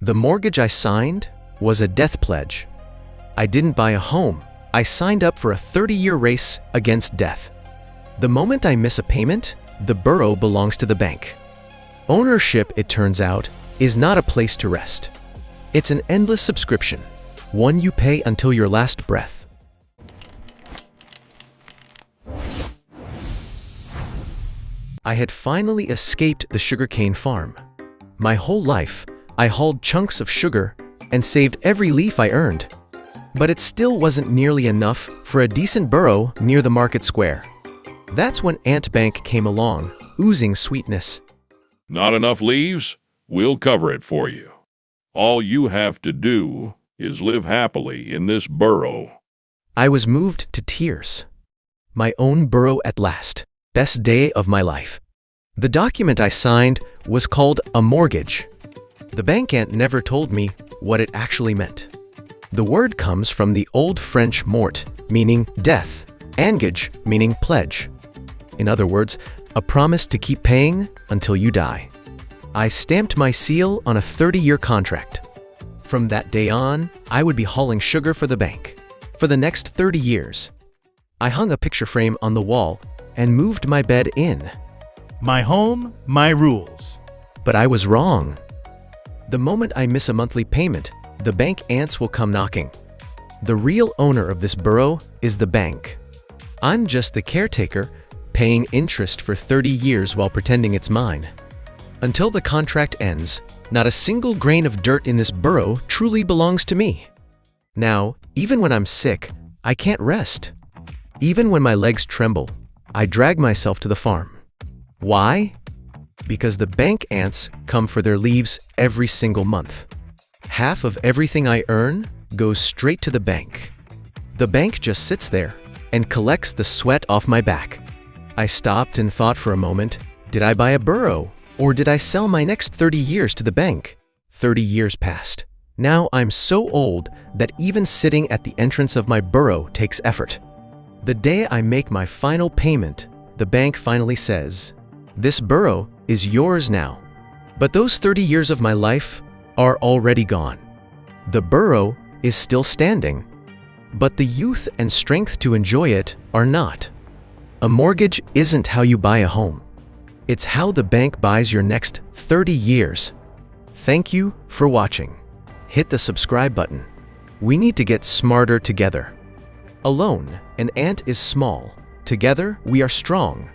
The mortgage I signed was a death pledge. I didn't buy a home. I signed up for a 30-year race against death. The moment I miss a payment, the burrow belongs to the bank. Ownership, it turns out, is not a place to rest. It's an endless subscription, one you pay until your last breath. I had finally escaped the sugarcane farm. My whole life, I hauled chunks of sugar and saved every leaf I earned. But it still wasn't nearly enough for a decent burrow near the market square. That's when Ant Bank came along, oozing sweetness. Not enough leaves? We'll cover it for you. All you have to do is live happily in this burrow. I was moved to tears. My own burrow at last. Best day of my life. The document I signed was called a mortgage. The bank ant never told me what it actually meant. The word comes from the Old French mort, meaning death, and gage, meaning pledge. In other words, a promise to keep paying until you die. I stamped my seal on a 30-year contract. From that day on, I would be hauling sugar for the bank for the next 30 years. I hung a picture frame on the wall and moved my bed in. My home, my rules. But I was wrong. The moment I miss a monthly payment, the bank ants will come knocking. The real owner of this burrow is the bank. I'm just the caretaker, paying interest for 30 years while pretending it's mine. Until the contract ends, not a single grain of dirt in this burrow truly belongs to me. Now, even when I'm sick, I can't rest. Even when my legs tremble, I drag myself to the farm. Why? Because the bank ants come for their leaves every single month. Half of everything I earn goes straight to the bank. The bank just sits there and collects the sweat off my back. I stopped and thought for a moment, did I buy a burrow? Or did I sell my next 30 years to the bank? 30 years passed. Now I'm so old that even sitting at the entrance of my burrow takes effort. The day I make my final payment, the bank finally says, "This burrow is yours now." But those 30 years of my life are already gone. The burrow is still standing, but the youth and strength to enjoy it are not. A mortgage isn't how you buy a home. It's how the bank buys your next 30 years. Thank you for watching. Hit the subscribe button. We need to get smarter together. Alone, an ant is small. Together, we are strong.